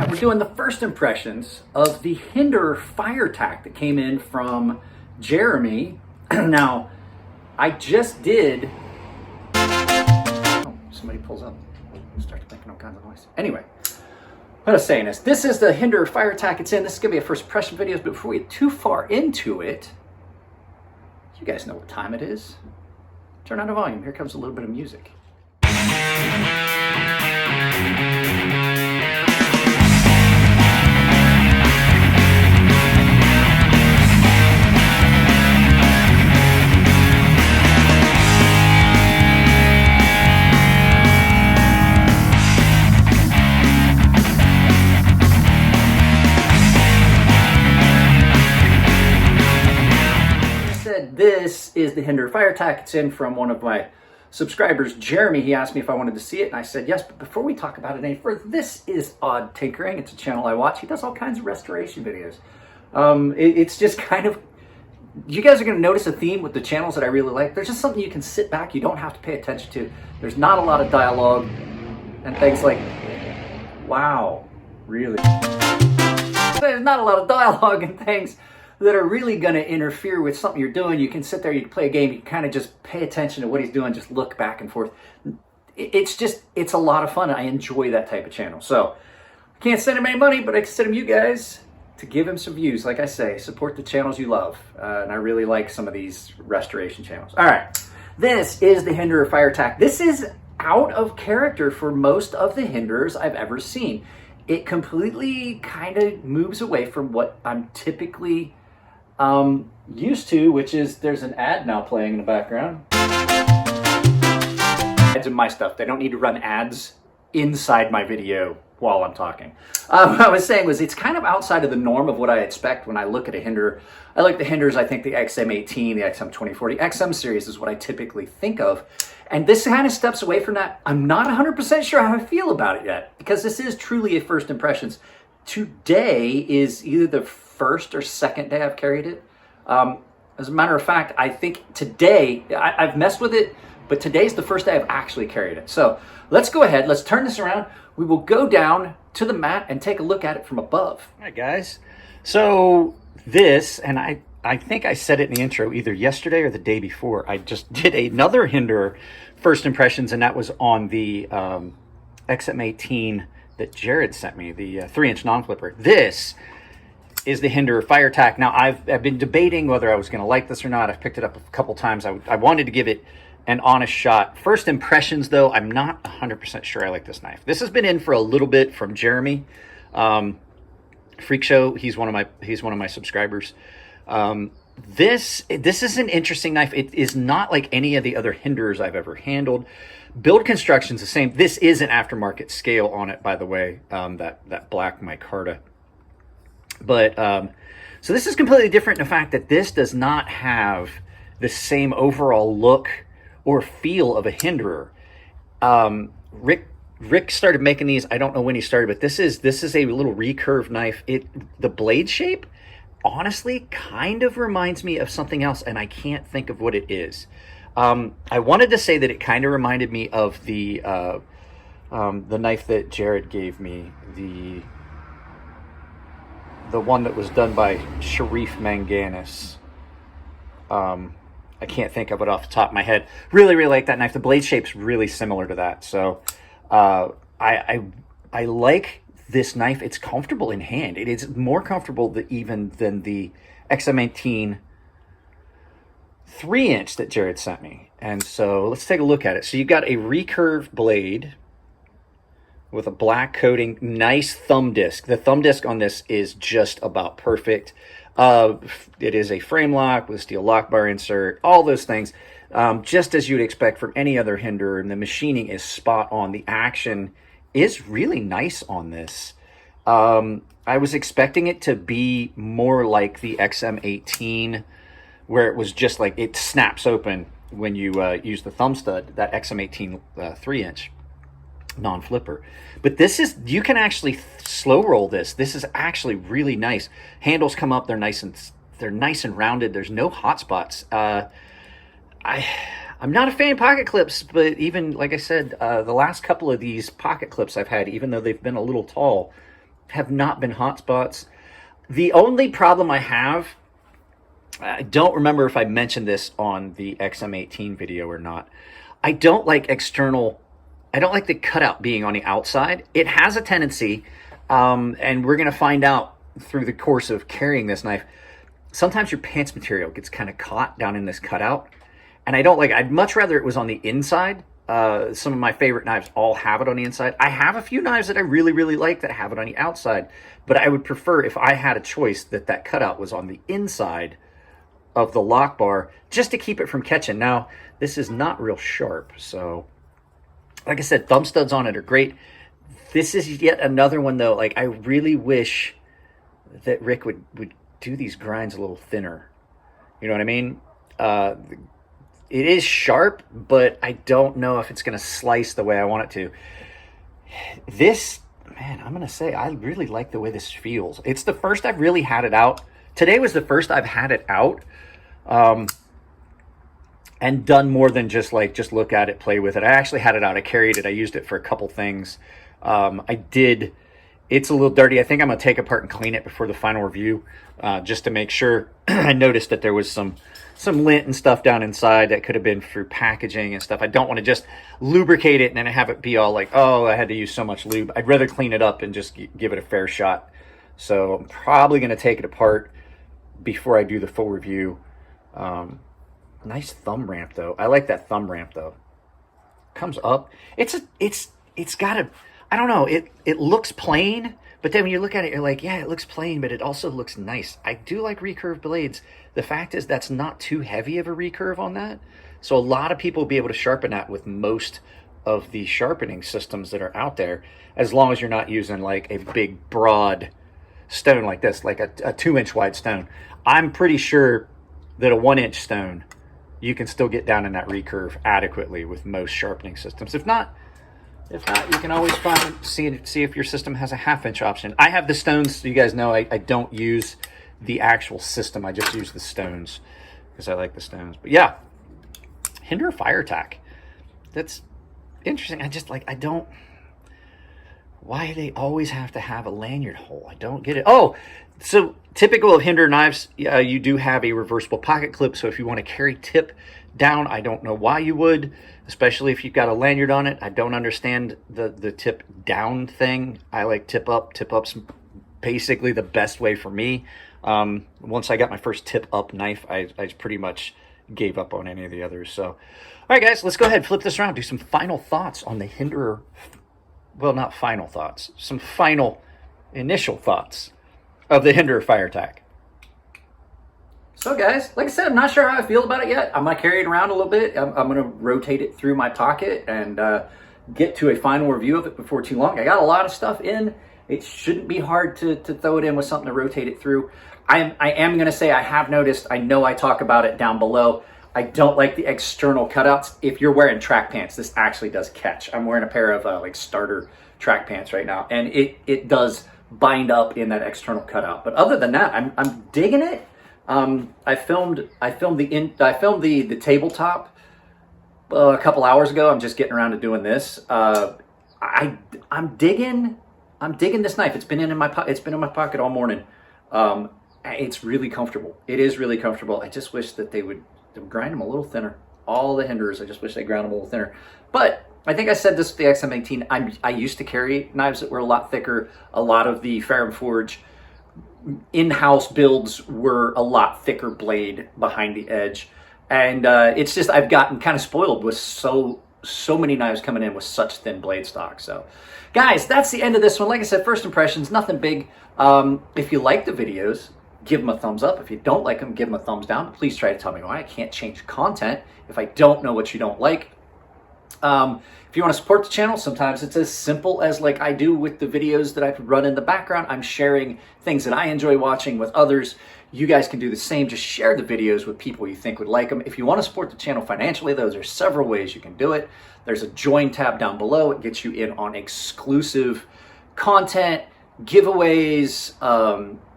We're doing the first impressions of the Hinderer Firetac that came in from Jeremy. Now, I just did... Oh, somebody pulls up. Starts making all kinds of noise. Anyway, what I was saying is, this is the Hinderer Firetac it's in. This is going to be a first impression video, but before we get too far into it, you guys know what time it is. Turn on the volume. Here comes a little bit of music. This is the Hinderer Firetac. It's in from one of my subscribers, Jeremy. He asked me if I wanted to see it, and I said yes. But before we talk about it any further, this is Odd Tinkering. It's a channel I watch. He does all kinds of restoration videos. It's just kind of, you guys are going to notice a theme with the channels that I really like. There's just something you can sit back, you don't have to pay attention to. There's not a lot of dialogue and things like, wow, really? There's not a lot of dialogue and things that are really going to interfere with something you're doing. You can sit there, you can play a game, you can kind of just pay attention to what he's doing, just look back and forth. It's a lot of fun. I enjoy that type of channel. So, I can't send him any money, but I can send him you guys to give him some views. Like I say, support the channels you love. And I really like some of these restoration channels. All right, this is the Hinderer Firetac. This is out of character for most of the Hinderers I've ever seen. It completely kind of moves away from what I'm typically used to, which is, there's an ad now playing in the background. Ads in my stuff. They don't need to run ads inside my video while I'm talking. What I was saying was, it's kind of outside of the norm of what I expect when I look at a Hinderer. I like the Hinderers. I think the XM18, the XM2040, XM series is what I typically think of. And this kind of steps away from that. I'm not 100% sure how I feel about it yet, because this is truly a first impressions. Today is either the first or second day I've carried it. As a matter of fact, I think today, I've messed with it, but today's the first day I've actually carried it. So let's go ahead, let's turn this around. We will go down to the mat and take a look at it from above. All right, guys. So this, and I think I said it in the intro either yesterday or the day before, I just did another Hinderer first impressions, and that was on the XM18 that Jared sent me, the 3-inch non-flipper. This is the Hinderer Firetac. Now, I've been debating whether I was going to like this or not. I've picked it up a couple times. I wanted to give it an honest shot. First impressions, though, I'm not 100% sure I like this knife. This has been in for a little bit from Jeremy. Freak Show, he's one of my subscribers. This is an interesting knife. It is not like any of the other Hinderers I've ever handled. Build construction's the same. This is an aftermarket scale on it, by the way, that black micarta. But, so this is completely different in the fact that this does not have the same overall look or feel of a Hinderer. Rick started making these, I don't know when he started, but this is a little recurve knife. The blade shape, honestly, kind of reminds me of something else, and I can't think of what it is. I wanted to say that it kind of reminded me of the knife that Jared gave me, the one that was done by Sharif Manganis. I can't think of it off the top of my head. Really, really like that knife. The blade shape's really similar to that. So I like this knife. It's comfortable in hand. It is more comfortable even than the XM18 3-inch that Jared sent me. And so let's take a look at it. So you've got a recurved blade with a black coating, nice thumb disc. The thumb disc on this is just about perfect. It is a frame lock with a steel lock bar insert, all those things, just as you'd expect from any other Hinderer, and the machining is spot on. The action is really nice on this. I was expecting it to be more like the XM18, where it was just like it snaps open when you use the thumb stud, that XM18 3-inch non-flipper. But this is, you can actually slow roll this. This is actually really nice. Handles come up, they're nice and rounded. There's no hot spots. I'm not a fan of pocket clips, but even, like I said, the last couple of these pocket clips I've had, even though they've been a little tall, have not been hot spots. The only problem I have, I don't remember if I mentioned this on the XM18 video or not. I don't like the cutout being on the outside. It has a tendency, and we're going to find out through the course of carrying this knife, sometimes your pants material gets kind of caught down in this cutout. And I don't like it. I'd much rather it was on the inside. Some of my favorite knives all have it on the inside. I have a few knives that I really, really like that have it on the outside. But I would prefer, if I had a choice, that cutout was on the inside of the lock bar, just to keep it from catching. Now, this is not real sharp. So, like I said, thumb studs on it are great. This is yet another one, though. Like, I really wish that Rick would do these grinds a little thinner. You know what I mean? It is sharp, but I don't know if it's going to slice the way I want it to. This, man, I'm going to say I really like the way this feels. It's the first I've really had it out. Today was the first I've had it out and done more than just look at it, play with it. I actually had it out. I carried it. I used it for a couple things. It's a little dirty. I think I'm going to take it apart and clean it before the final review, just to make sure. I noticed that there was some lint and stuff down inside that could have been through packaging and stuff. I don't want to just lubricate it and then have it be all like, oh, I had to use so much lube. I'd rather clean it up and just give it a fair shot. So I'm probably going to take it apart before I do the full review. Nice thumb ramp, though. I like that thumb ramp, though. Comes up. It's got a, I don't know, it looks plain, but then when you look at it, you're like, yeah, it looks plain, but it also looks nice. I do like recurve blades. The fact is that's not too heavy of a recurve on that. So a lot of people will be able to sharpen that with most of the sharpening systems that are out there, as long as you're not using like a big broad stone like this, like a 2-inch wide stone. I'm pretty sure that a 1-inch stone, you can still get down in that recurve adequately with most sharpening systems. If not, you can always see if your system has a 1/2-inch option. I have the stones, so you guys know I don't use the actual system. I just use the stones because I like the stones. But yeah, Hinderer Firetac. That's interesting. Why they always have to have a lanyard hole? I don't get it. Oh, so typical of Hinderer knives, you do have a reversible pocket clip. So if you want to carry tip down, I don't know why you would, especially if you've got a lanyard on it. I don't understand the tip down thing. I like tip up. Tip up's basically the best way for me. Once I got my first tip up knife, I pretty much gave up on any of the others. So, all right, guys, let's go ahead and flip this around. Do some final thoughts on the Hinderer. Well, not final thoughts. Some final initial thoughts of the Hinderer Firetac. So guys, like I said, I'm not sure how I feel about it yet. I'm going to carry it around a little bit. I'm going to rotate it through my pocket and get to a final review of it before too long. I got a lot of stuff in. It shouldn't be hard to throw it in with something to rotate it through. I am going to say I have noticed, I know I talk about it down below, I don't like the external cutouts. If you're wearing track pants, this actually does catch. I'm wearing a pair of like starter track pants right now, and it does bind up in that external cutout. But other than that, I'm digging it. I filmed the tabletop a couple hours ago. I'm just getting around to doing this. I'm digging this knife. It's been in my pocket all morning. It's really comfortable. It is really comfortable. I just wish that they would grind them a little thinner. All the Hinderers, I just wish they ground them a little thinner. But I think I said this with the XM18. I used to carry knives that were a lot thicker. A lot of the Ferrum Forge in-house builds were a lot thicker blade behind the edge. And it's just, I've gotten kind of spoiled with so many knives coming in with such thin blade stock. So guys, that's the end of this one. Like I said, first impressions, nothing big. If you like the videos, give them a thumbs up. If you don't like them, give them a thumbs down. But please try to tell me why. I can't change content if I don't know what you don't like. If you want to support the channel, sometimes it's as simple as like I do with the videos that I run in the background. I'm sharing things that I enjoy watching with others. You guys can do the same. Just share the videos with people you think would like them. If you want to support the channel financially, those are several ways you can do it. There's a join tab down below. It gets you in on exclusive content, giveaways,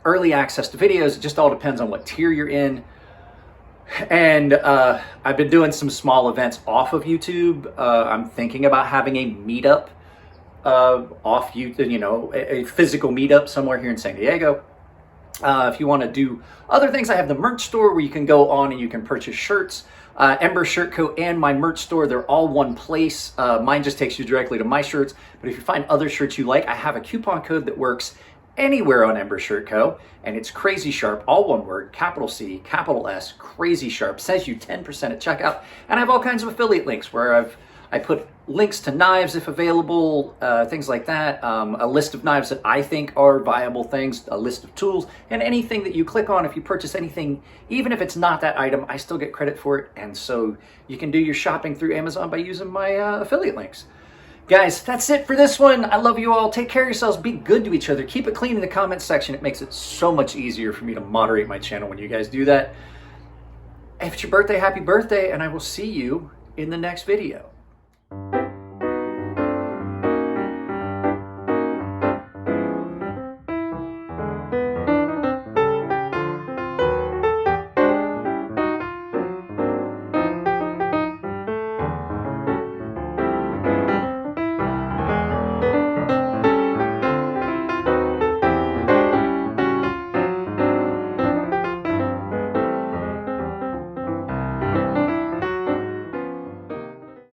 early access to videos. It just all depends on what tier you're in. And I've been doing some small events off of YouTube. I'm thinking about having a meetup off, a physical meetup somewhere here in San Diego. If you want to do other things, I have the merch store where you can go on and you can purchase shirts. Ember Shirt Co. and my merch store, they're all one place. Mine just takes you directly to my shirts, but if you find other shirts you like, I have a coupon code that works anywhere on Ember Shirt Co. and it's CrazySharp, all one word, capital C, capital S, CrazySharp, saves you 10% at checkout. And I have all kinds of affiliate links where I put links to knives if available, things like that, a list of knives that I think are viable things, a list of tools, and anything that you click on. If you purchase anything, even if it's not that item, I still get credit for it. And so you can do your shopping through Amazon by using my affiliate links. Guys, that's it for this one. I love you all. Take care of yourselves. Be good to each other. Keep it clean in the comments section. It makes it so much easier for me to moderate my channel when you guys do that. If it's your birthday, happy birthday, and I will see you in the next video.